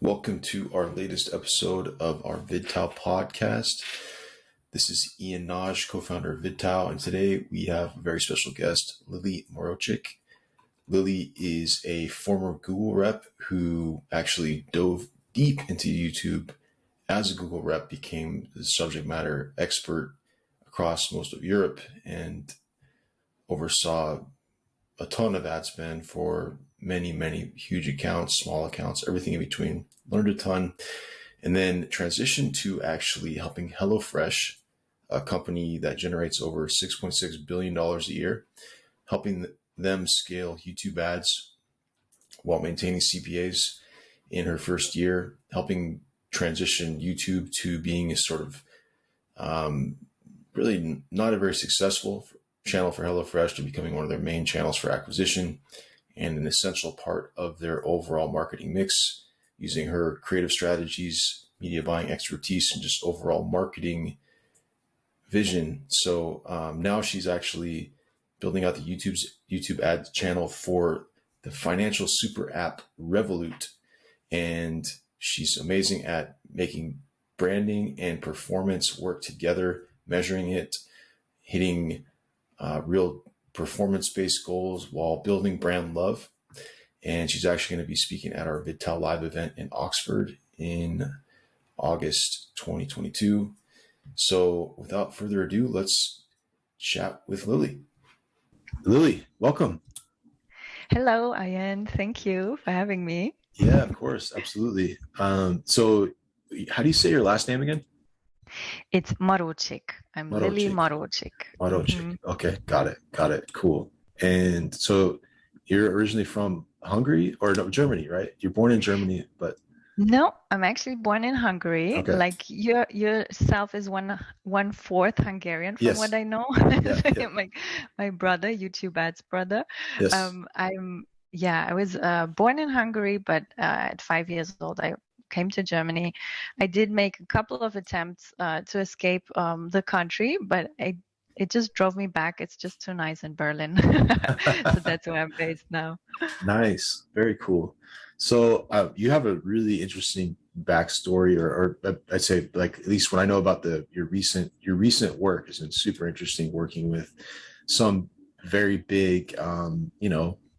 Welcome to our latest episode of our VidTao Podcast. This is Ian Naj, co-founder of VidTao, and today we have a very special guest, Lili Marocsik. Lili is a former Google rep who actually dove deep into YouTube as a Google rep, became the subject matter expert across most of Europe, and oversaw a ton of ad spend for many huge accounts, small accounts, everything in between. Learned a ton, and then transitioned to actually helping HelloFresh, a company that generates over $6.6 billion a year, helping them scale YouTube ads while maintaining CPAs in her first year, helping transition YouTube to being a sort of really not a very successful channel for HelloFresh to becoming one of their main channels for acquisition and an essential part of their overall marketing mix, using her creative strategies, media buying expertise, and just overall marketing vision. So now she's actually building out the YouTube ad channel for the financial super app Revolut. And she's amazing at making branding and performance work together, measuring it, hitting real performance-based goals while building brand love. And she's actually going to be speaking at our VidTao Live event in Oxford in August 2022. So without further ado, let's chat with Lili. Lili, welcome. Hello, Ian. Thank you for having me. Yeah, of course. Absolutely. So how do you say your last name again? It's Marocsik. I'm Lili Marocsik. Marocsik. Okay, got it. Cool. And so you're originally from Hungary or no, Germany, right? You're born in Germany, but no, I'm actually born in Hungary. Okay. Like yourself is one fourth Hungarian from Yes. what I know. Yeah. My brother, YouTube ads brother. Yes. I was born in Hungary, but at 5 years old, I came to Germany. I did make a couple of attempts to escape the country, but it just drove me back. It's just too nice in Berlin. So that's where I'm based now. Nice. Very cool. So you have a really interesting backstory, or I'd say, like, at least when I know about your recent work has been super interesting, working with some very big,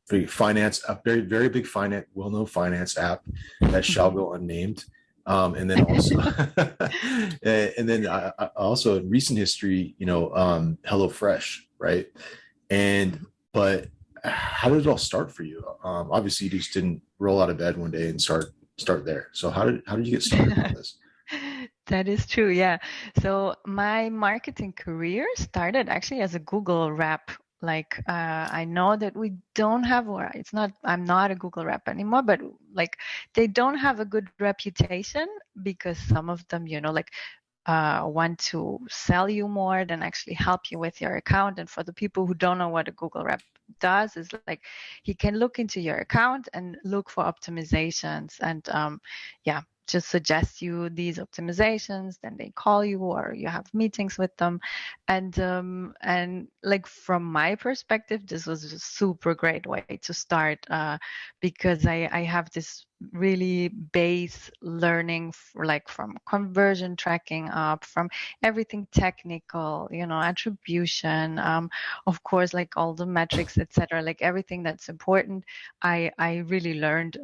big finance, a very big finance, well-known finance app that shall go unnamed. And then also, also in recent history, HelloFresh, right? But how did it all start for you? Obviously, you just didn't roll out of bed one day and start there. So how did you get started on this? That is true. Yeah. So my marketing career started actually as a Google rep. Like I know that we don't have, or it's not, I'm not a Google rep anymore, but like they don't have a good reputation because some of them, want to sell you more than actually help you with your account. And for the people who don't know what a Google rep does, is like he can look into your account and look for optimizations and just suggest you these optimizations. Then they call you or you have meetings with them. And like from my perspective, this was a super great way to start because I have this really base learning from conversion tracking up, from everything technical, attribution, of course, like all the metrics, etc., like everything that's important. I really learned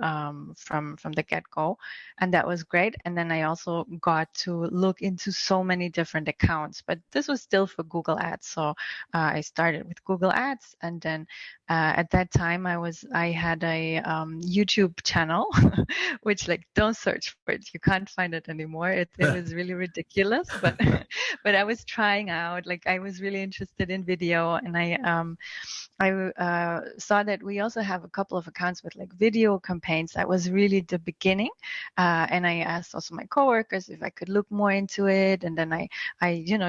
from the get-go, and that was great. And then I also got to look into so many different accounts, but this was still for Google Ads. So I started with Google Ads, and then at that time I had a YouTube channel which, like, don't search for it, you can't find it anymore. It was really ridiculous, but but I was trying out, like I was really interested in video, and I saw that we also have a couple of accounts with like video campaigns. That was really the beginning, and I asked also my coworkers if I could look more into it, and then I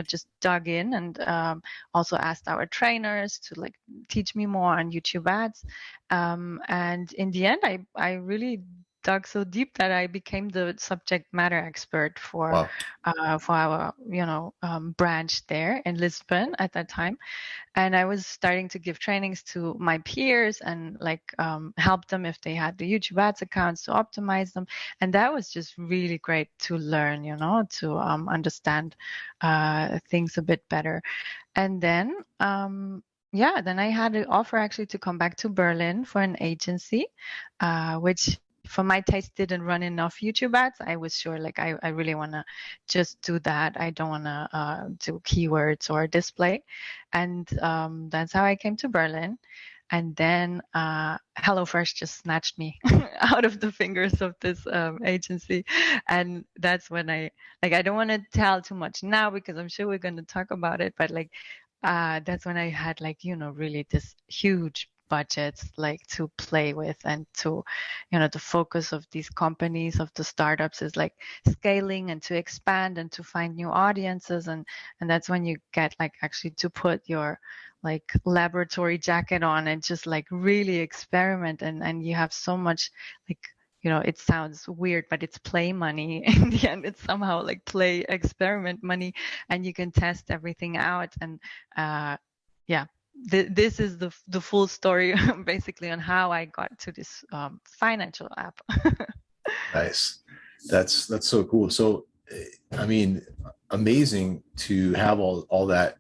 just dug in and also asked our trainers to like teach me more on YouTube ads, and in the end I really dug so deep that I became the subject matter expert for Wow. our branch there in Lisbon at that time. And I was starting to give trainings to my peers and like help them if they had the YouTube ads accounts to optimize them. And that was just really great to learn, to understand things a bit better. And then then I had an offer actually to come back to Berlin for an agency, which for my taste didn't run enough YouTube ads. I was sure like I really want to just do that. I don't want to do keywords or display. And that's how I came to Berlin. And then HelloFresh just snatched me out of the fingers of this agency. And that's when I don't want to tell too much now because I'm sure we're going to talk about it. But like, that's when I had like, really this huge budgets like to play with, and to, the focus of these companies, of the startups, is like scaling and to expand and to find new audiences. And that's when you get like actually to put your like laboratory jacket on and just like really experiment, and you have so much like, it sounds weird, but it's play money. In the end, it's somehow like play experiment money, and you can test everything out. And this is the full story basically on how I got to this financial app. Nice. That's so cool. So, I mean, amazing to have all that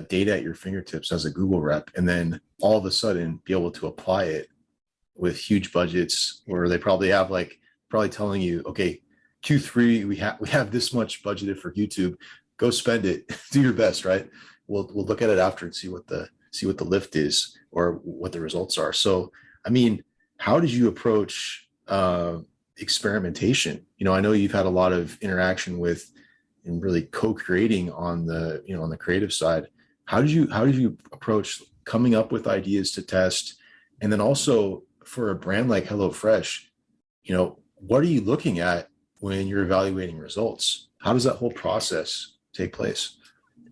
data at your fingertips as a Google rep, and then all of a sudden be able to apply it with huge budgets, where they probably telling you, okay, Q3 we have this much budgeted for YouTube, go spend it, do your best, right? We'll look at it after and see what the lift is or what the results are. So, I mean, how did you approach experimentation? I know you've had a lot of interaction with and really co-creating on the on the creative side. How did you approach coming up with ideas to test, and then also for a brand like HelloFresh, what are you looking at when you're evaluating results? How does that whole process take place?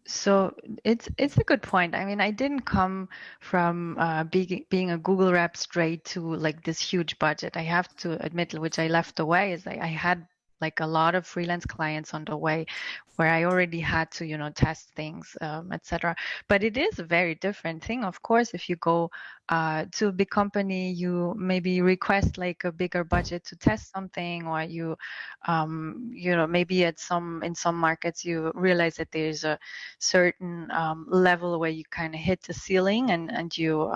So it's a good point. I mean, I didn't come from being a Google rep straight to like this huge budget. I have to admit, which I left away, is I had like a lot of freelance clients on the way where I already had to, test things, etc. But it is a very different thing. Of course, if you go to a big company, you maybe request like a bigger budget to test something, or you maybe in some markets you realize that there's a certain level where you kind of hit the ceiling, and you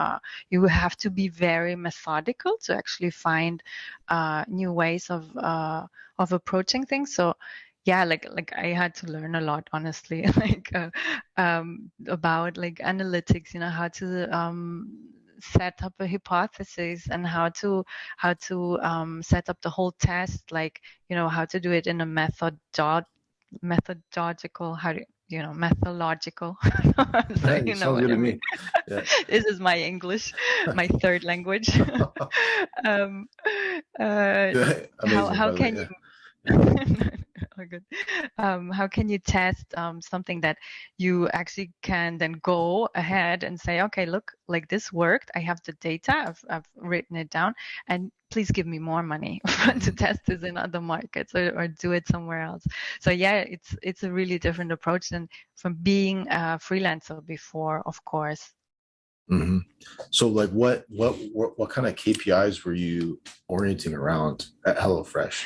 have to be very methodical to actually find new ways of approaching things. So yeah, like I had to learn a lot, honestly, like about like analytics, how to set up a hypothesis, and how to set up the whole test, like how to do it in a methodological, methodological. So, Right, you know sounds what good I to me. mean. Yeah. This is my English, my third language. um, Amazing, how by the way. can Yeah. you oh, good. How can you test something that you actually can then go ahead and say, okay, look, like this worked. I have the data. I've written it down, and please give me more money to test this in other markets, or do it somewhere else. So yeah, it's a really different approach than from being a freelancer before, of course. Mm-hmm. So, like, what kind of KPIs were you orienting around at HelloFresh?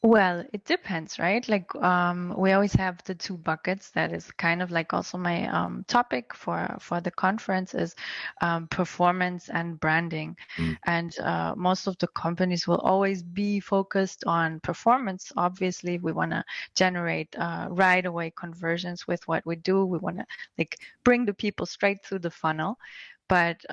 Well, it depends, right? Like, we always have the two buckets. That is kind of like also my topic for the conference is performance and branding. Mm. And most of the companies will always be focused on performance. Obviously, we want to generate right away conversions with what we do. We want to like bring the people straight through the funnel. But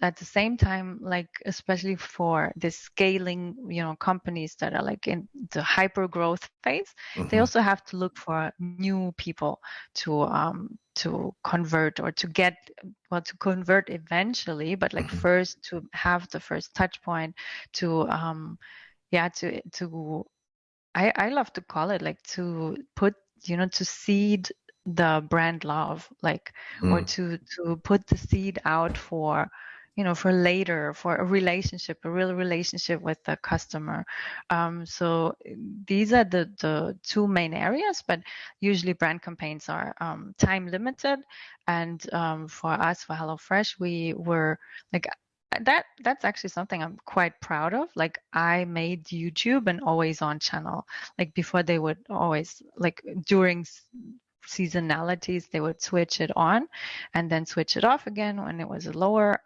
at the same time, like especially for the scaling, companies that are like in the hyper growth phase, they Mm-hmm. also have to look for new people to convert, or to convert eventually, but like Mm-hmm. first to have the first touch point to I love to call it like to put, to seed the brand love, like, or Mm. to put the seed out for for later, for a relationship, a real relationship with the customer. So these are the two main areas, but usually brand campaigns are time limited. And for us, for HelloFresh, we were like, that's actually something I'm quite proud of. Like, I made YouTube an always on channel. Like, before, they would always, like, during seasonalities, they would switch it on and then switch it off again when it was a lower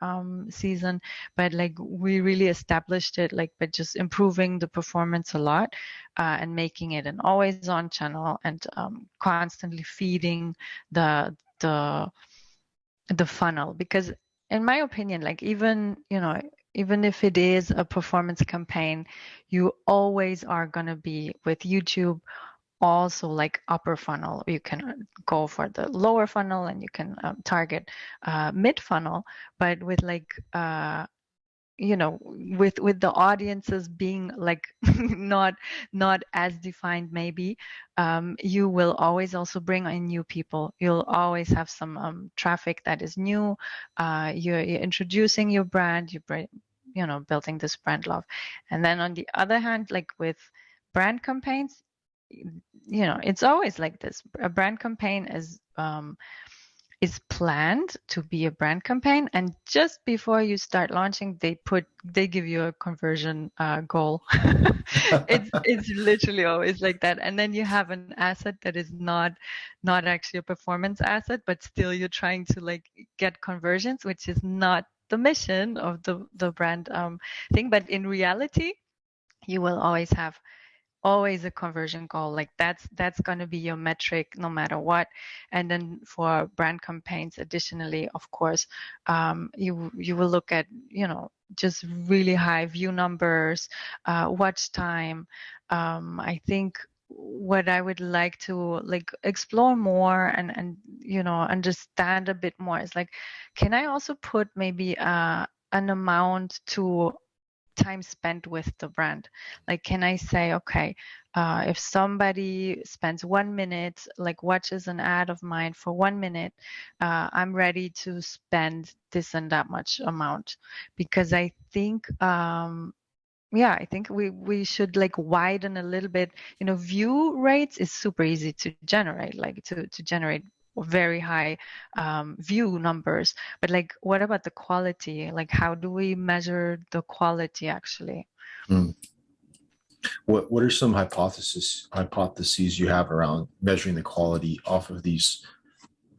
season. But like, we really established it, like, by just improving the performance a lot, and making it an always on channel, and constantly feeding the funnel. Because in my opinion, like, even if it is a performance campaign, you always are going to be with YouTube also like upper funnel. You can go for the lower funnel, and you can target mid funnel, but with like with the audiences being like not as defined, maybe you will always also bring in new people. You'll always have some traffic that is new. You're introducing your brand, building this brand love. And then on the other hand, like with brand campaigns, it's always like this. A brand campaign is planned to be a brand campaign, and just before you start launching, they give you a conversion goal. It's literally always like that. And then you have an asset that is not actually a performance asset, but still you're trying to like get conversions, which is not the mission of the brand thing. But in reality, you will always have a conversion goal. Like, that's going to be your metric no matter what. And then for brand campaigns, additionally, of course, you will look at just really high view numbers, watch time. I think what I would like to like explore more and understand a bit more is like, can I also put maybe an amount to time spent with the brand? Like, can I say, okay, if somebody spends 1 minute, like watches an ad of mine for 1 minute, I'm ready to spend this and that much amount. Because I think I think we should like widen a little bit. View rates is super easy to generate, like to generate very high view numbers. But like, what about the quality? Like, how do we measure the quality actually? What are some hypotheses you have around measuring the quality off of these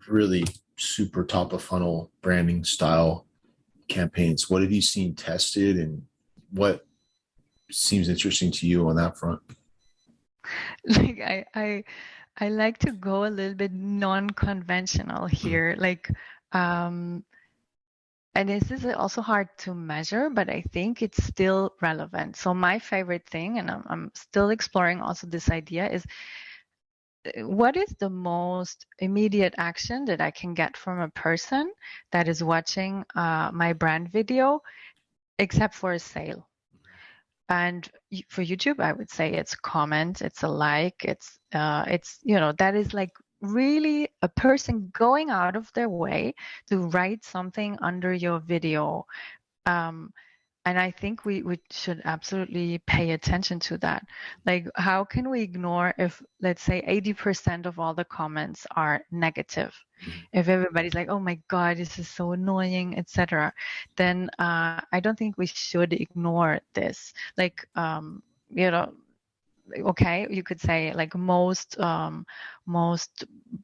really super top of funnel branding style campaigns? What have you seen tested, and what seems interesting to you on that front? Like, I like to go a little bit non-conventional here. Like, and this is also hard to measure, but I think it's still relevant. So my favorite thing, and I'm still exploring also this idea, is what is the most immediate action that I can get from a person that is watching my brand video, except for a sale? And for YouTube, I would say it's comment, it's a like, it's that is like really a person going out of their way to write something under your video. And I think we should absolutely pay attention to that. Like, how can we ignore if, let's say, 80% of all the comments are negative? If everybody's like, oh my God, this is so annoying, etc., then I don't think we should ignore this. Like, okay, you could say like most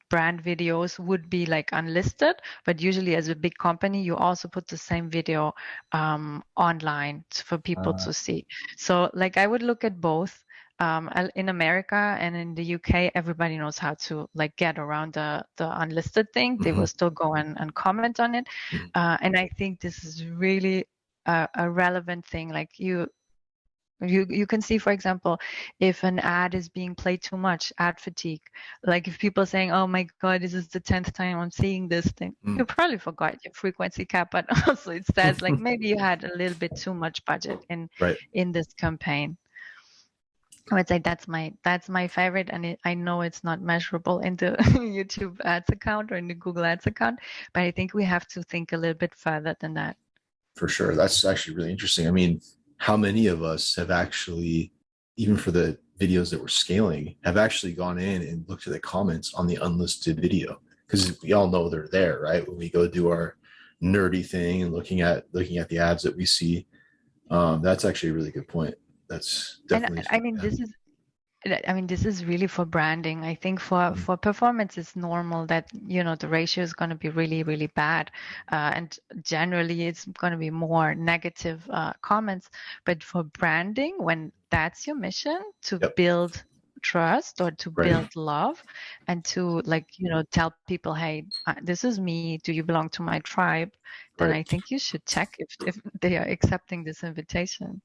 brand videos would be like unlisted, but usually as a big company, you also put the same video online for people to see. So like, I would look at both. In America and in the UK, everybody knows how to like get around the unlisted thing. They will still go and comment on it. And I think this is really a relevant thing. Like, you can see, for example, if an ad is being played too much, ad fatigue. Like, if people are saying, oh my God, this is the 10th time I'm seeing this thing, you probably forgot your frequency cap, but also it says like, maybe you had a little bit too much budget in this campaign. I would say that's my favorite, and I know it's not measurable in the YouTube ads account or in the Google ads account, but I think we have to think a little bit further than that. For sure. That's actually really interesting. I mean, how many of us have actually, even for the videos that we're scaling, have actually gone in and looked at the comments on the unlisted video? Because we all know they're there, right? When we go do our nerdy thing and looking at the ads that we see. That's actually a really good point. That's And definitely, I mean, yeah. this is really for branding. I think for performance, it's normal that, the ratio is going to be really, really bad. And generally, it's going to be more negative comments. But for branding, when that's your mission, to Yep. build trust or to Right. build love and to tell people, hey, this is me. Do you belong to my tribe? Then Right. I think you should check if they are accepting this invitation.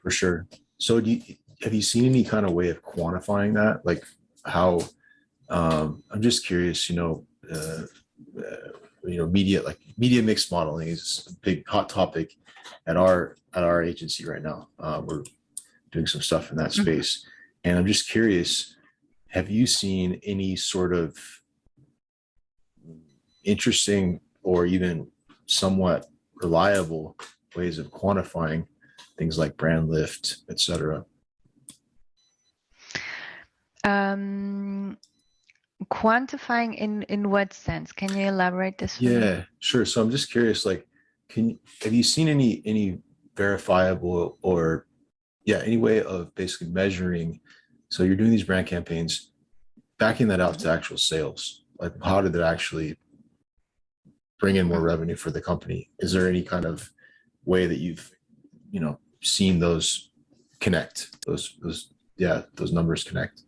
For sure. So have you seen any kind of way of quantifying that? Like how, I'm just curious, media mix modeling is a big hot topic at our agency right now. We're doing some stuff in that space. And I'm just curious, have you seen any sort of interesting or even somewhat reliable ways of quantifying things like brand lift, et cetera? Quantifying in what sense? Can you elaborate this for me? Yeah, sure. So I'm just curious, like, have you seen any verifiable or any way of basically measuring? So you're doing these brand campaigns, backing that out to actual sales. Like, how did it actually bring in more revenue for the company? Is there any kind of way that you've, seen those connect, those numbers connect?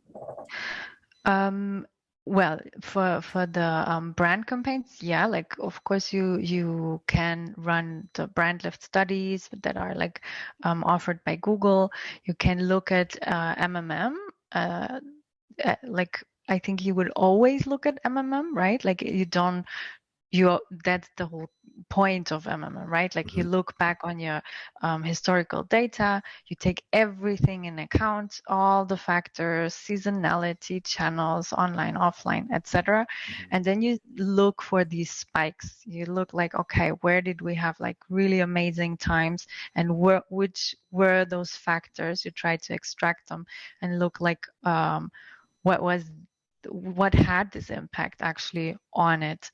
Well, for the brand campaigns, like of course you can run the brand lift studies that are like offered by Google. You can look at MMM. Like I think you would always look at MMM, right? Like that's the whole point of MMM, right? Like you look back on your historical data, you take everything in account, all the factors, seasonality, channels, online, offline, etc. And then you look for these spikes. You look like, okay, where did we have like really amazing times, and which were those factors? You try to extract them and look like what had this impact actually on it.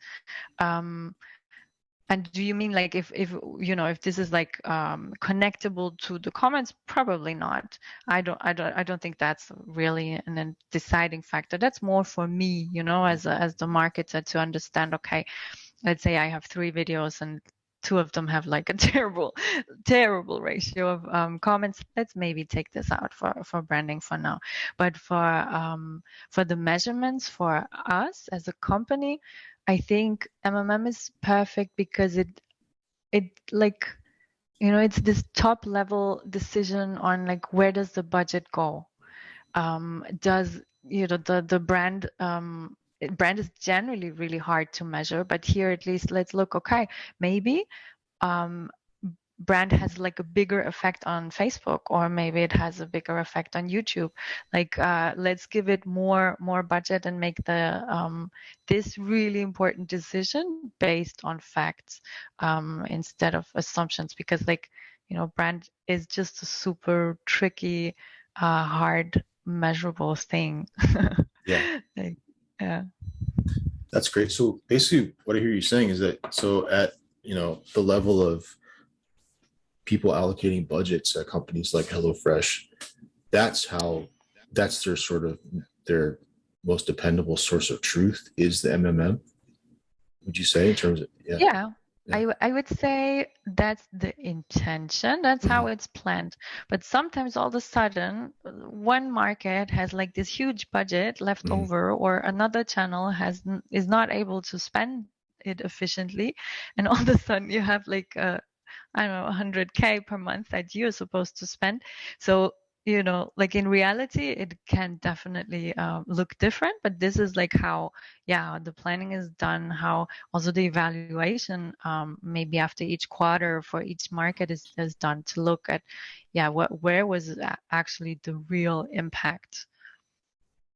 And do you mean like if this is like connectable to the comments? Probably not. I don't think that's really a deciding factor. That's more for me, as the marketer, to understand, okay, let's say I have 3 videos and 2 of them have like a terrible ratio of comments. Let's maybe take this out for branding for now. But for the measurements for us as a company, I think MMM is perfect because it like, it's this top level decision on like, where does the budget go? Does the brand is generally really hard to measure, but here at least let's look, okay, maybe brand has like a bigger effect on Facebook, or maybe it has a bigger effect on YouTube. Like let's give it more budget and make the this really important decision based on facts instead of assumptions, because like brand is just a super tricky hard measurable thing. Yeah. Like, yeah. That's great. So basically what I hear you saying is that, so at, the level of people allocating budgets at companies like HelloFresh, that's their sort of their most dependable source of truth is the MMM. Would you say, in terms of, Yeah. I would say that's the intention. That's how it's planned. But sometimes all of a sudden, one market has like this huge budget left over, or another channel is not able to spend it efficiently, and all of a sudden you have like I don't know, 100K per month that you're supposed to spend. So like in reality, it can definitely look different, but this is like how, the planning is done, how also the evaluation maybe after each quarter for each market is done to look at, where was actually the real impact.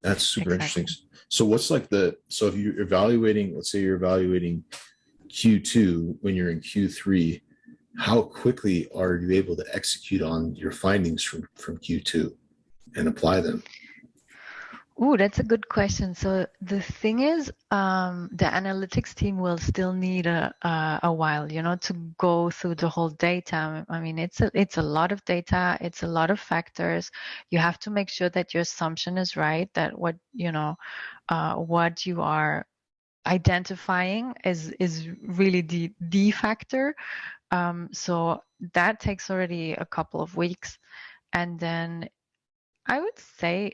That's super interesting. So what's like so if you're evaluating, let's say you're evaluating Q2 when you're in Q3, how quickly are you able to execute on your findings from Q2 and apply them? Ooh, that's a good question. So the thing is, the analytics team will still need a while, to go through the whole data. I mean, it's a lot of data, it's a lot of factors. You have to make sure that your assumption is right, that what you are identifying is really the factor. So that takes already a couple of weeks, and then I would say,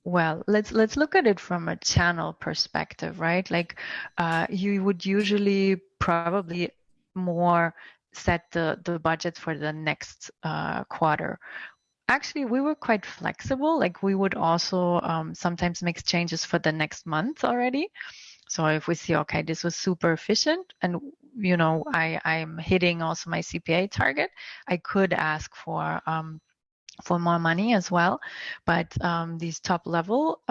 well, let's look at it from a channel perspective, right? Like, you would usually probably more set the budget for the next quarter. Actually, we were quite flexible. Like, we would also sometimes make changes for the next month already. So if we see, okay, this was super efficient, and I'm hitting also my CPA target, I could ask for more money as well. But these top level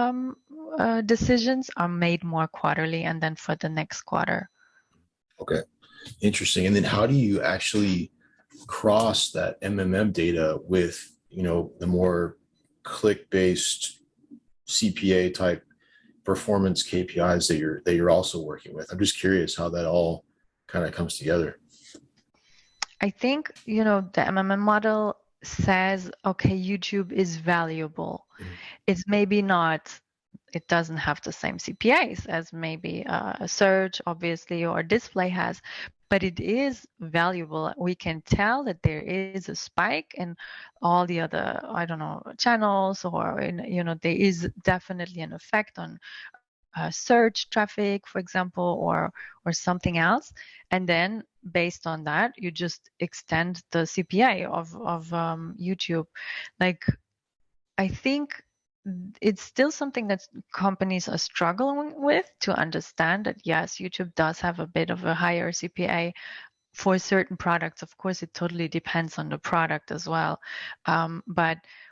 decisions are made more quarterly and then for the next quarter. Okay, interesting. And then how do you actually cross that MMM data with, the more click-based CPA type performance KPIs that you're also working with? I'm just curious how that all kind of comes together. I think, the MMM model says, okay, YouTube is valuable. Mm-hmm. It's maybe not, it doesn't have the same CPAs as maybe a search, obviously, or display has, but it is valuable. We can tell that there is a spike in all the other, I don't know, channels, or there is definitely an effect on search traffic, for example, or something else. And then based on that, you just extend the CPA of YouTube. Like, I think it's still something that companies are struggling with, to understand that, yes, YouTube does have a bit of a higher CPA for certain products. Of course, it totally depends on the product as well.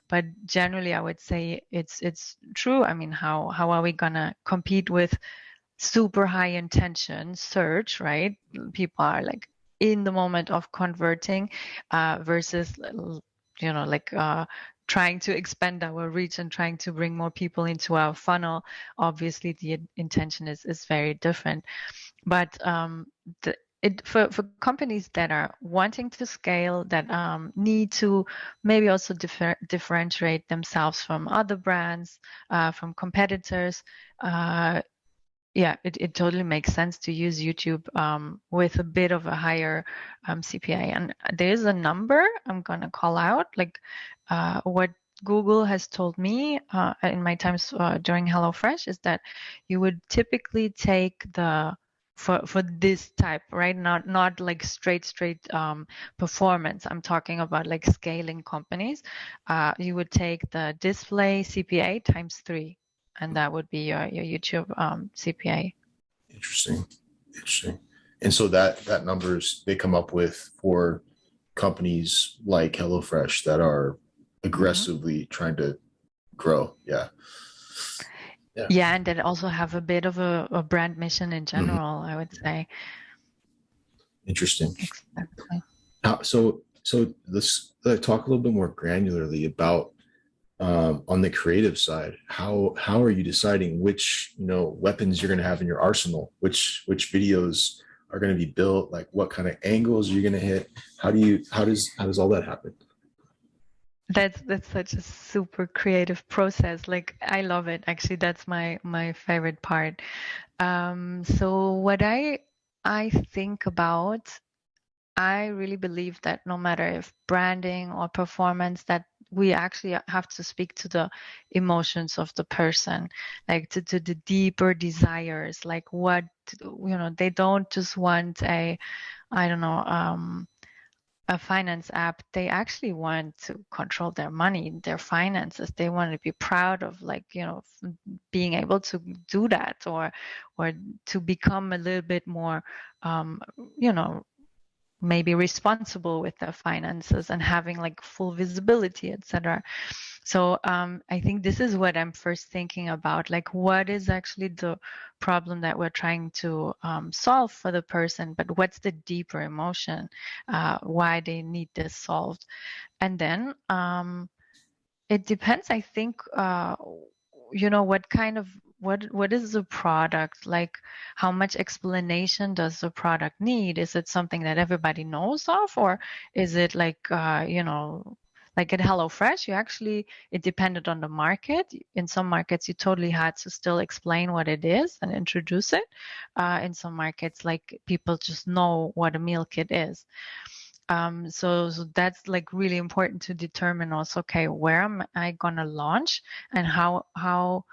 But generally, I would say it's true. I mean, how are we gonna compete with super high intention search, right? People are like in the moment of converting versus trying to expand our reach and trying to bring more people into our funnel. Obviously, the intention is very different. But for companies that are wanting to scale, that need to maybe also differentiate themselves from other brands, from competitors, it totally makes sense to use YouTube with a bit of a higher CPA. And there's a number I'm gonna call out, like what Google has told me in my times during HelloFresh is that you would typically take for this type, right? Not like straight performance. I'm talking about like scaling companies. You would take the display CPA times 3, and that would be your YouTube CPA. Interesting. And so that numbers they come up with for companies like HelloFresh that are aggressively trying to grow. Yeah. Yeah, and that also have a bit of a brand mission in general, I would say. Interesting. Exactly. So let's talk a little bit more granularly about on the creative side. How are you deciding which weapons you're going to have in your arsenal? Which videos are going to be built? Like what kind of angles you're going to hit? How does all that happen? That's such a super creative process. Like, I love it. Actually, that's my favorite part. So what I think about, I really believe that no matter if branding or performance, that we actually have to speak to the emotions of the person, like to the deeper desires, like what, they don't just want a finance app. They actually want to control their money, their finances. They want to be proud of, like, being able to do that, or to become a little bit more, maybe responsible with their finances and having like full visibility, etc. So I think this is what I'm first thinking about, like what is actually the problem that we're trying to solve for the person, but what's the deeper emotion, why they need this solved. And then it depends, I think, what kind of, what is the product, like how much explanation does the product need? Is it something that everybody knows of, or is it like like at HelloFresh, it depended on the market. In some markets, you totally had to still explain what it is and introduce it. In some markets, like people just know what a meal kit is. So that's like really important to determine also, okay, where am I gonna launch, and how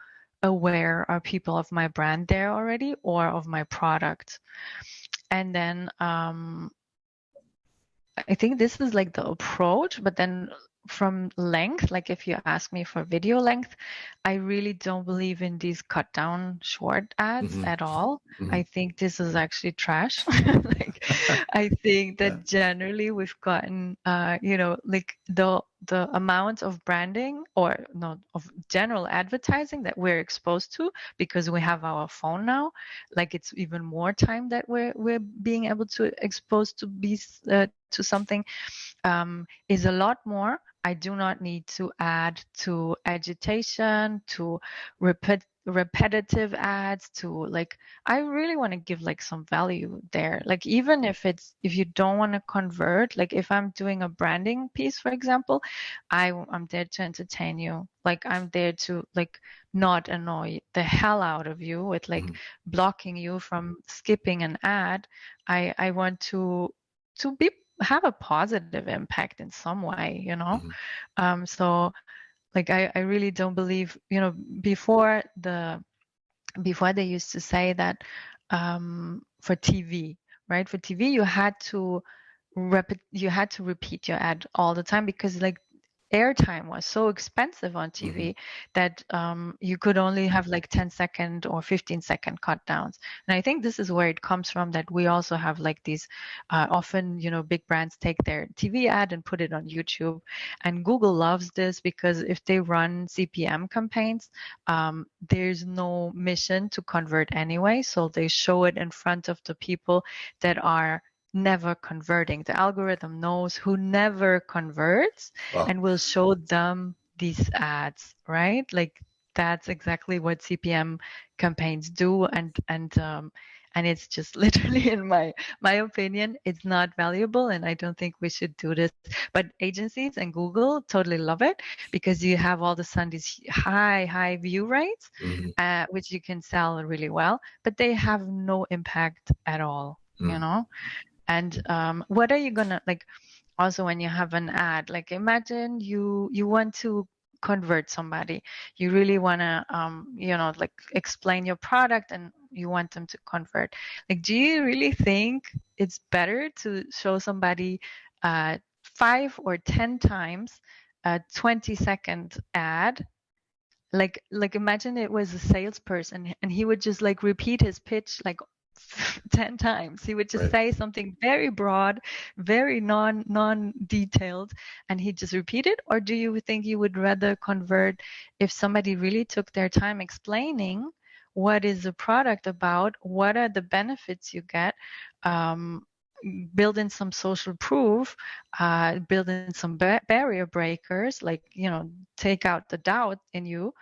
aware are people of my brand there already, or of my product? And then I think this is like the approach, but then from length, like if you ask me for video length, I really don't believe in these cut down short ads at all. I think this is actually trash. Like I think that generally we've gotten like the amount of branding, or no, of general advertising that we're exposed to because we have our phone now, like it's even more time that we're being able to expose to be to something, is a lot more. I do not need to add to agitation, to repetitive ads, to like, I really want to give like some value there. Like even if you don't want to convert, like if I'm doing a branding piece, for example, I'm there to entertain you. Like I'm there to like not annoy the hell out of you with like blocking you from skipping an ad. I want to have a positive impact in some way, so like I really don't believe, before they used to say that for TV, right? For TV you had to repeat your ad all the time, because like airtime was so expensive on TV that you could only have like 10-second or 15-second cut downs. And I think this is where it comes from, that we also have like these often, big brands take their TV ad and put it on YouTube. And Google loves this because if they run CPM campaigns, there's no mission to convert anyway. So they show it in front of the people that are never converting. The algorithm knows who never converts and will show them these ads, right? Like that's exactly what CPM campaigns do, and it's just literally, in my opinion, it's not valuable, and I don't think we should do this. But agencies and Google totally love it, because you have all of a sudden these high view rates, which you can sell really well, but they have no impact at all, And what are you gonna, like, also when you have an ad, like imagine you want to convert somebody, you really want to like explain your product and you want them to convert. Like, do you really think it's better to show somebody 5 or 10 times a 20-second ad? Like imagine it was a salesperson and he would just like repeat his pitch like 10 times. He would just say something very broad, very non-detailed, and he'd just repeat it? Or do you think you would rather convert if somebody really took their time explaining what is the product about, what are the benefits you get, build in some social proof, build in some barrier breakers, like, take out the doubt in you,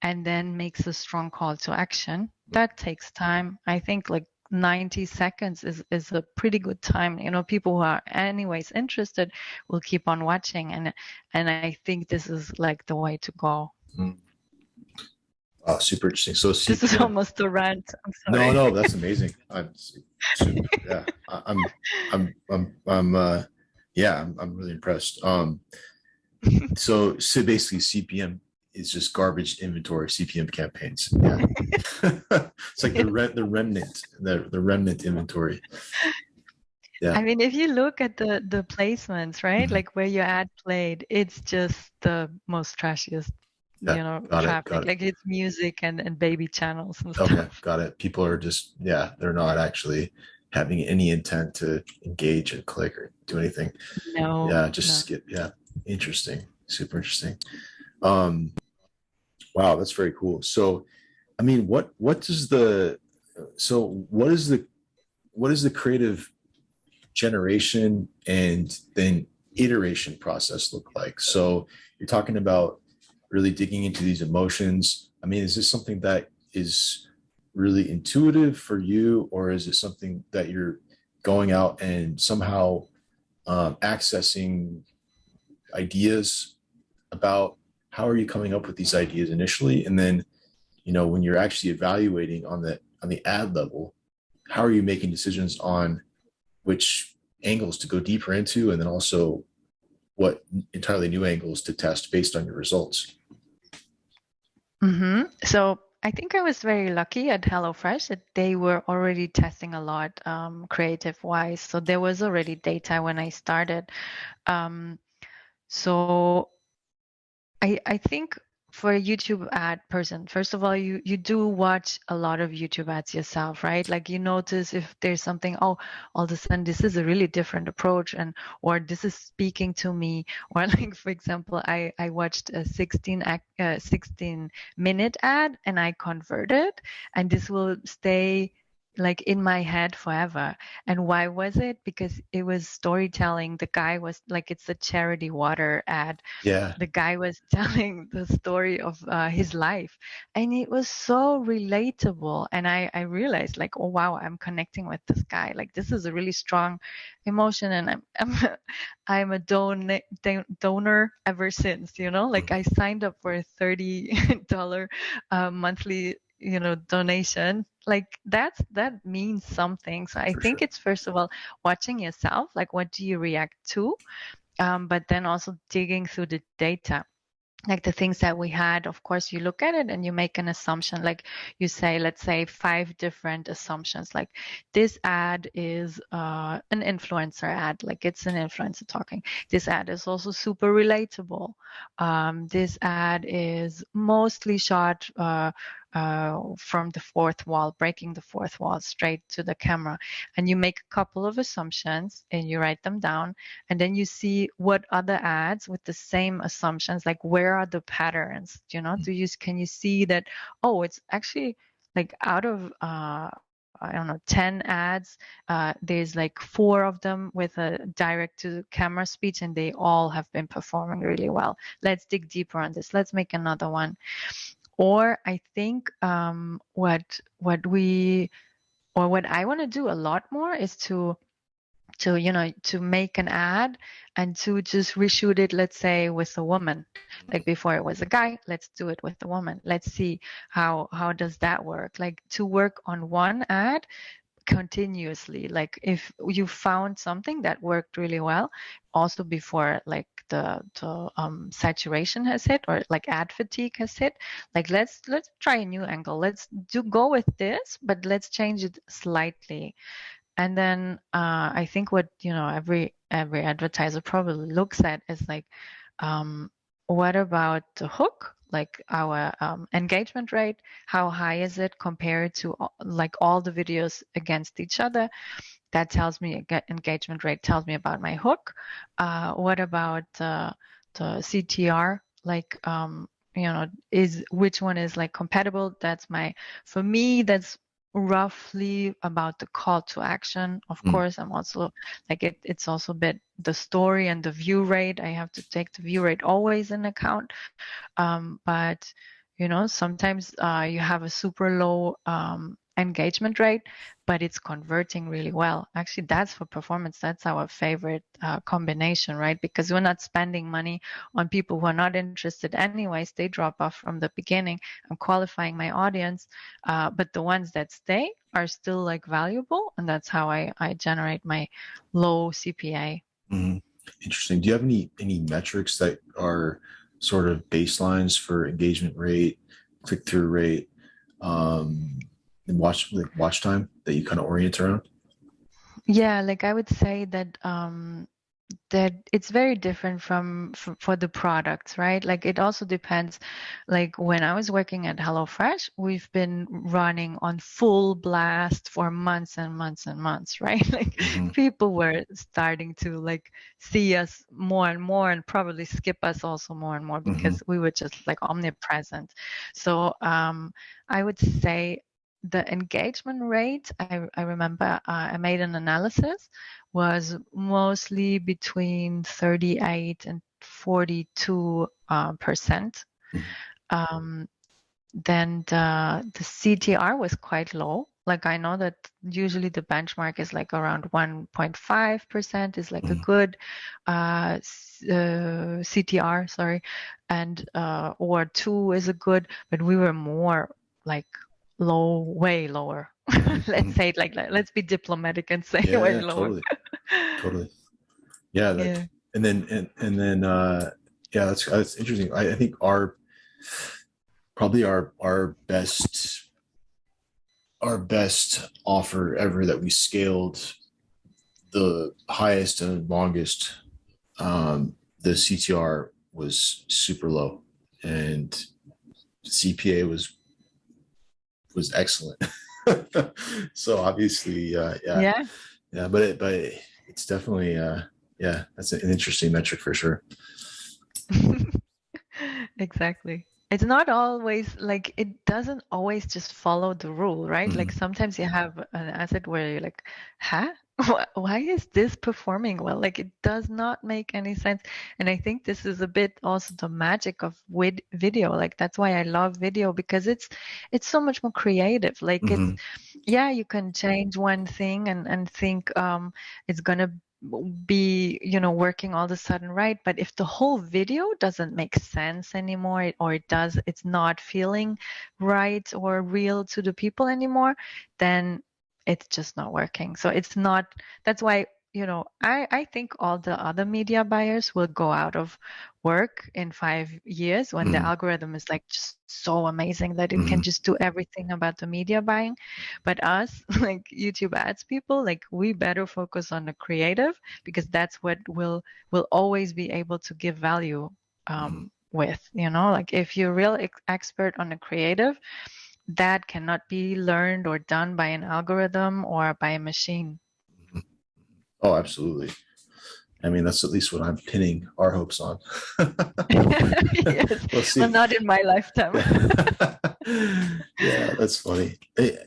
and then makes a strong call to action? That takes time. I think like 90 seconds is a pretty good time. People who are anyways interested will keep on watching, and I think this is like the way to go. Oh, super interesting. So this is almost a rant. I'm sorry. No, that's amazing. I'm really impressed. So basically CPM is just garbage inventory CPM campaigns. Yeah. It's like the remnant inventory. Yeah. I mean, if you look at the placements, right? Like where your ad played, it's just the most trashiest, traffic. Like it's music and baby channels and stuff. Okay, got it. People are just, they're not actually having any intent to engage or click or do anything. No, Yeah, just no. skip. Yeah, interesting, super interesting. Um, wow, that's very cool. So, I mean, what does the so what is the creative generation and then iteration process look like? So you're talking about really digging into these emotions. I mean, is this something that is really intuitive for you, or is it something that you're going out and somehow accessing ideas about? How are you coming up with these ideas initially, and then when you're actually evaluating on the ad level, how are you making decisions on which angles to go deeper into, and then also what entirely new angles to test based on your results? So I think I was very lucky at HelloFresh that they were already testing a lot creative wise. So there was already data when I started. Um, so I think for a YouTube ad person, first of all, you do watch a lot of YouTube ads yourself, right? Like you notice if there's something, oh, all of a sudden this is a really different approach, or this is speaking to me, or like for example, I watched a 16-minute ad and I converted, and this will stay like in my head forever. And why was it? Because it was storytelling. The guy was like, it's a charity water ad. Yeah. The guy was telling the story of his life, and it was so relatable. And I realized like, oh wow, I'm connecting with this guy. Like this is a really strong emotion, and I'm a donor ever since. Like I signed up for a $30 monthly donation. Like that means something. So I For think sure. it's first of all watching yourself, like what do you react to, but then also digging through the data, like the things that we had. Of course, you look at it and you make an assumption, like you say, let's say 5 different assumptions, like this ad is an influencer ad, like it's an influencer talking. This ad is also super relatable. This ad is mostly shot from the fourth wall, breaking the fourth wall straight to the camera. And you make a couple of assumptions and you write them down, and then you see what other ads with the same assumptions, like where are the patterns, can you see that, oh, it's actually like out of I don't know, 10 ads, there's like 4 of them with a direct to camera speech, and they all have been performing really well. Let's dig deeper on this. Let's make another one. Or I think what I want to do a lot more is to make an ad and to just reshoot it, let's say with a woman. Like before it was a guy, let's do it with a woman. Let's see how does that work, like to work on one ad continuously. Like if you found something that worked really well also before like the saturation has hit, or like ad fatigue has hit, like let's try a new angle. Let's go with this, but let's change it slightly. And then I think what every advertiser probably looks at is like, what about the hook? Like our engagement rate, how high is it compared to like all the videos against each other? That tells me engagement rate, tells me about my hook. What about the CTR? Like is which one is like compatible? For me, that's roughly about the call to action. Of course, I'm also like it's also a bit the story and the view rate. I have to take the view rate always in account. But sometimes you have a super low engagement rate, but it's converting really well. Actually, that's for performance. That's our favorite combination, right? Because we're not spending money on people who are not interested anyways. They drop off from the beginning. I'm qualifying my audience, but the ones that stay are still like valuable, and that's how I generate my low CPA. Mm-hmm. Interesting. Do you have any metrics that are sort of baselines for engagement rate, click-through rate, and watch time that you kind of orient around? Yeah, like I would say that that it's very different for the products, right? Like it also depends. Like when I was working at HelloFresh, we've been running on full blast for months and months and months, right? Like Mm-hmm. people were starting to like see us more and more and probably skip us also more and more Mm-hmm. because we were just like omnipresent. So I would say the engagement rate, I remember I made an analysis, was mostly between 38 and 42%. Um, then the CTR was quite low. Like I know that usually the benchmark is like around 1.5% is like a good CTR, sorry, and or 2 is a good, but we were more like low, way lower. Let's say it like that. Let's be diplomatic and say way Yeah, lower. totally. Yeah, Yeah. and then yeah, that's interesting. I think probably our best offer ever that we scaled the highest and longest, the CTR was super low and CPA was excellent. So obviously, yeah, but it's definitely, yeah, that's an interesting metric for sure. Exactly. It's not always like it doesn't always just follow the rule, right? Like sometimes you have an asset where you're like, huh? Why is this performing well? Like it does not make any sense. And I think this is a bit also the magic of with video. Like that's why I love video because it's so much more creative. Like it's yeah, you can change one thing and think it's gonna be working all of a sudden, right? But if the whole video doesn't make sense anymore, or it's not feeling right or real to the people anymore, then it's just not working. So it's not, that's why I think all the other media buyers will go out of work in 5 years when the algorithm is like just so amazing that it can just do everything about the media buying. But us, like YouTube ads people, like we better focus on the creative because that's what will always be able to give value with, like if you're a real expert on the creative, that cannot be learned or done by an algorithm or by a machine. Oh, absolutely. I mean, that's at least what I'm pinning our hopes on. Yes. We'll see. Well, not in my lifetime. Yeah, that's funny.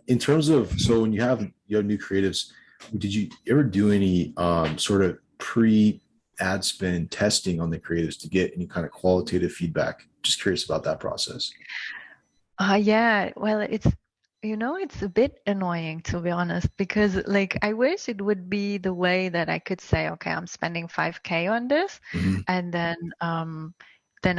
In terms of, so when you have new creatives, did you ever do any sort of pre-ad spend testing on the creatives to get any kind of qualitative feedback? Just curious about that process. Yeah. Well, it's a bit annoying to be honest, because like I wish it would be the way that I could say, okay, I'm spending 5K on this, and then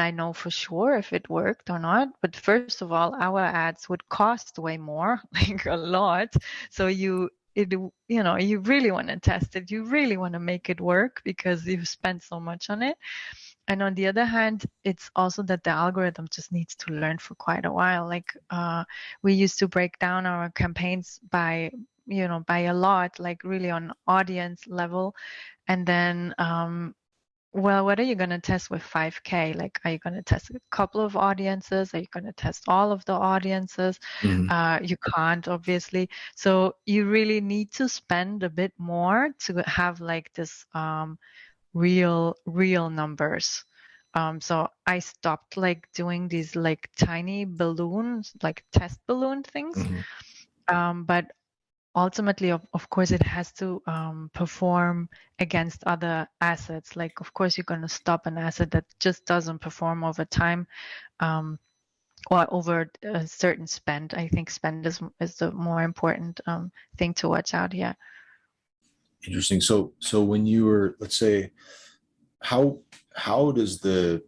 I know for sure if it worked or not. But first of all, our ads would cost way more, like a lot. So you really want to test it. You really want to make it work because you've spent so much on it. And on the other hand, it's also that the algorithm just needs to learn for quite a while. Like we used to break down our campaigns by a lot, like really on audience level. And then, well, what are you going to test with 5K? Like, are you going to test a couple of audiences? Are you going to test all of the audiences? You can't, obviously. So you really need to spend a bit more to have like this real numbers. So I stopped like doing these like tiny balloons, like test balloon things. But ultimately, of course, it has to perform against other assets. Like, of course, you're going to stop an asset that just doesn't perform over time, or over a certain spend. I think spend is the more important thing to watch out here. Interesting. So when you were, let's say, how does the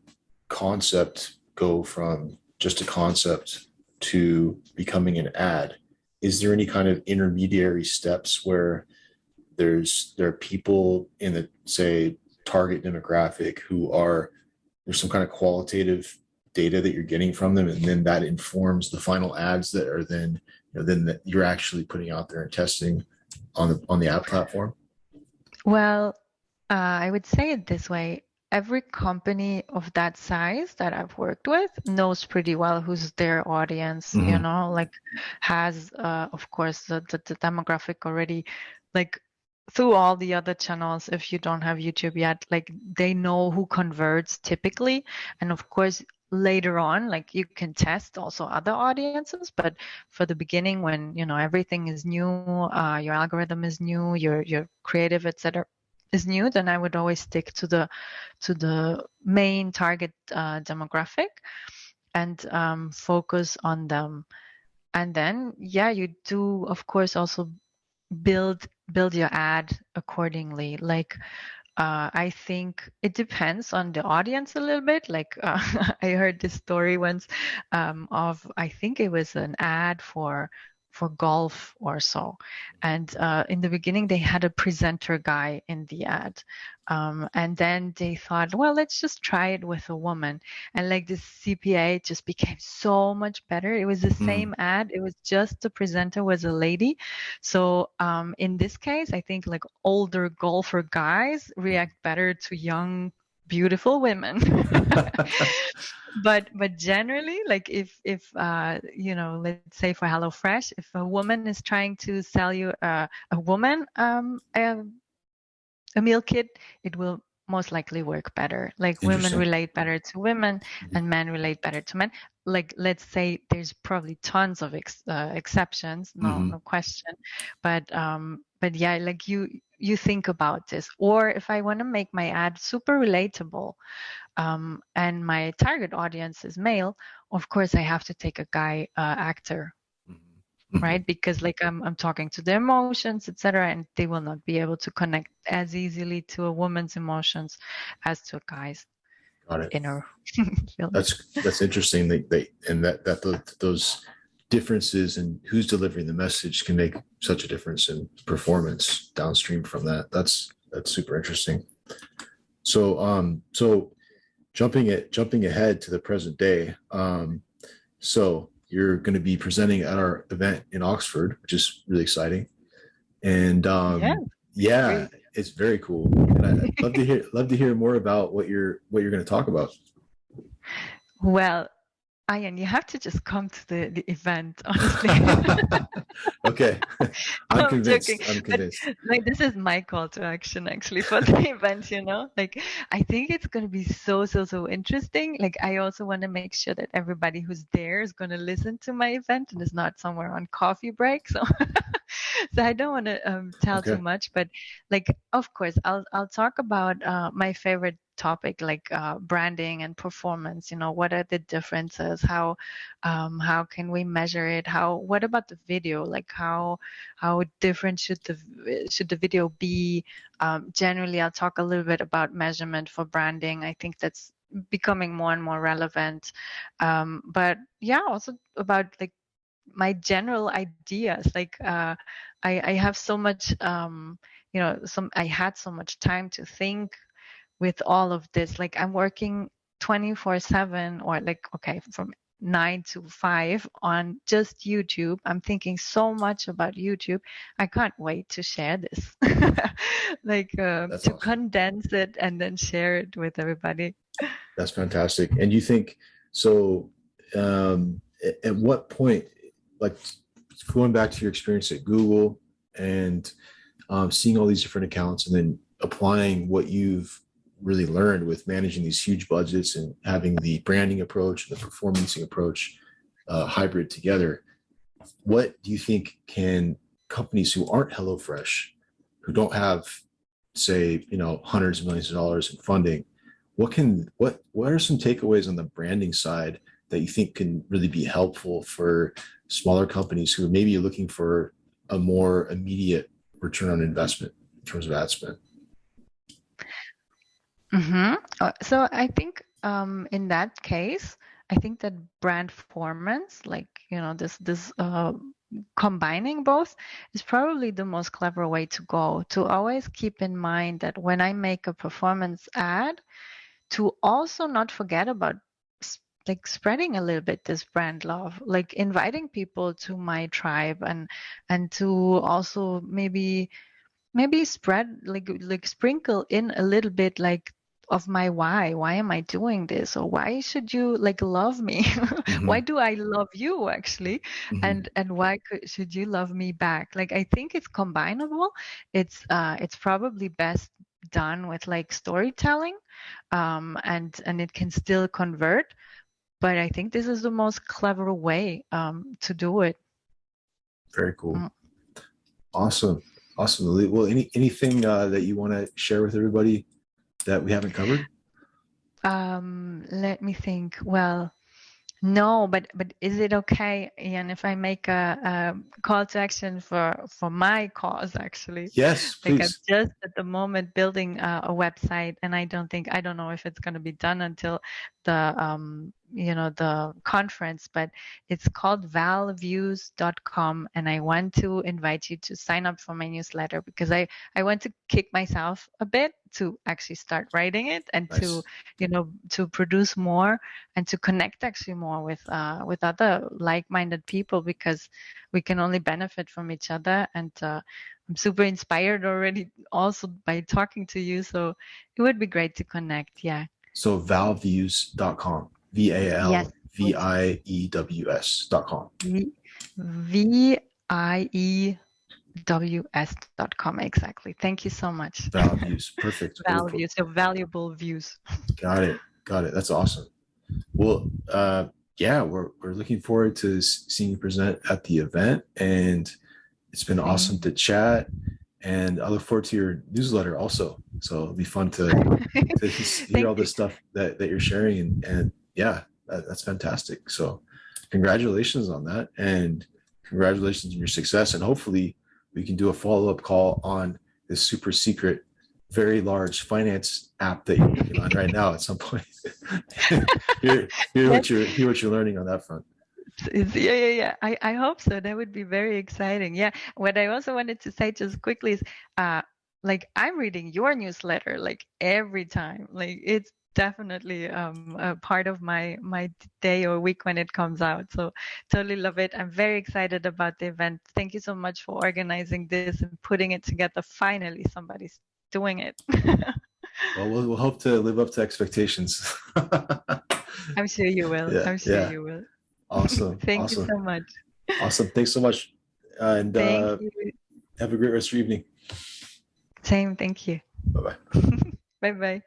concept go from just a concept to becoming an ad? Is there any kind of intermediary steps where there are people in the, say, target demographic there's some kind of qualitative data that you're getting from them, and then that informs the final ads that are then that you're actually putting out there and testing on the ad platform? Well, I would say it this way. Every company of that size that I've worked with knows pretty well who's their audience, Hmm. like has, of course, the demographic already, like through all the other channels. If you don't have YouTube yet, like they know who converts typically. And of course, later on, like you can test also other audiences, but for the beginning, when, everything is new, your algorithm is new, your creative, etc is new, then I would always stick to the main target demographic and focus on them. And then, yeah, you do, of course, also build your ad accordingly. Like, I think it depends on the audience a little bit. Like, I heard this story once of, I think it was an ad for golf or so. And in the beginning, they had a presenter guy in the ad. And then they thought, well, let's just try it with a woman. And like this CPA just became so much better. It was the same ad. It was just the presenter was a lady. So in this case, I think like older golfer guys react better to young, beautiful women. But generally, like if let's say for HelloFresh, if a woman is trying to sell you a woman a meal kit, it will most likely work better. Like women Interesting. relate better to women Mhm. and men relate better to men. Like let's say there's probably tons of exceptions, no Hmm. no question, but yeah, like you think about this. Or if I want to make my ad super relatable, and my target audience is male, of course I have to take a guy actor, Hmm. right? Because like I'm talking to their emotions, etc., and they will not be able to connect as easily to a woman's emotions as to a guy's Got it. inner feelings. That's interesting. They and those differences in who's delivering the message can make such a difference in performance downstream from that. That's super interesting. So jumping ahead to the present day. So you're going to be presenting at our event in Oxford, which is really exciting. And Yeah, yeah, great. it's very cool. And I'd love to hear more about what you're going to talk about. Well, Ian, you have to just come to the event, honestly. Okay, I'm I'm joking, convinced. I'm but convinced. like this is my call to action actually for the event, Like I think it's going to be so interesting. Like I also want to make sure that everybody who's there is going to listen to my event and is not somewhere on coffee break. So so I don't want to tell too Okay. much, but like of course I'll talk about my favorite topic, like branding and performance. What are the differences? How can we measure it? What about the video? Like how different should the video be? Generally, I'll talk a little bit about measurement for branding. I think that's becoming more and more relevant. But yeah, also about like my general ideas. Like I have so much I had so much time to think with all of this. Like I'm working 24/7, or like okay, from 9 to 5 on just YouTube. I'm thinking so much about YouTube. I can't wait to share this. Like That's to awesome. condense it and then share it with everybody. That's fantastic. And you think so? At what point, like going back to your experience at Google and seeing all these different accounts, and then applying what you've really learned with managing these huge budgets and having the branding approach and the performancing approach hybrid together, what do you think can companies who aren't HelloFresh, who don't have, say, hundreds of millions of dollars in funding, what are some takeaways on the branding side that you think can really be helpful for smaller companies who maybe are looking for a more immediate return on investment in terms of ad spend? So I think in that case, I think that brand performance, like this combining both, is probably the most clever way to go. To always keep in mind that when I make a performance ad, to also not forget about like spreading a little bit this brand love, like inviting people to my tribe and to also maybe maybe spread, like sprinkle in a little bit, like, of my why am I doing this, or why should you like love me? Why do I love you actually? And why should you love me back? Like, I think it's combinable. It's probably best done with like storytelling, and it can still convert, but I think this is the most clever way to do it. Very cool. Awesome, Lili. Well, anything that you want to share with everybody that we haven't covered? Let me think. Well, no, but is it okay, Ian, if I make a call to action for my cause, actually? Yes, please. Like, I'm just at the moment building a website, and I don't know if it's going to be done until the the conference, but it's called valviews.com, and I want to invite you to sign up for my newsletter, because I want to kick myself a bit to actually start writing it, and Nice. to produce more, and to connect actually more with other like-minded people, because we can only benefit from each other. And I'm super inspired already also by talking to you, so it would be great to connect. Yeah. So valviews.com. VALVIEWS.com. VIEWS.com. Exactly. Thank you so much. Values. Perfect. Values. So valuable views. Got it. That's awesome. Well, yeah, we're looking forward to seeing you present at the event, and it's been awesome to chat. And I look forward to your newsletter also. So it'll be fun to hear all the stuff that you're sharing. And yeah, that's fantastic. So congratulations on that. And congratulations on your success. And hopefully we can do a follow-up call on this super secret, very large finance app that you're working on right now at some point. hear what you're learning on that front. Yeah. I hope so. That would be very exciting. Yeah. What I also wanted to say just quickly is, like, I'm reading your newsletter like every time. Like, it's definitely a part of my day or week when it comes out. So totally love it. I'm very excited about the event. Thank you so much for organizing this and putting it together. Finally, somebody's doing it. Well, we'll hope to live up to expectations. I'm sure you will. I'm sure you will. Awesome. Thank you so much. Awesome. Thanks so much. And have a great rest of your evening. Same. Thank you. Bye-bye. Bye-bye.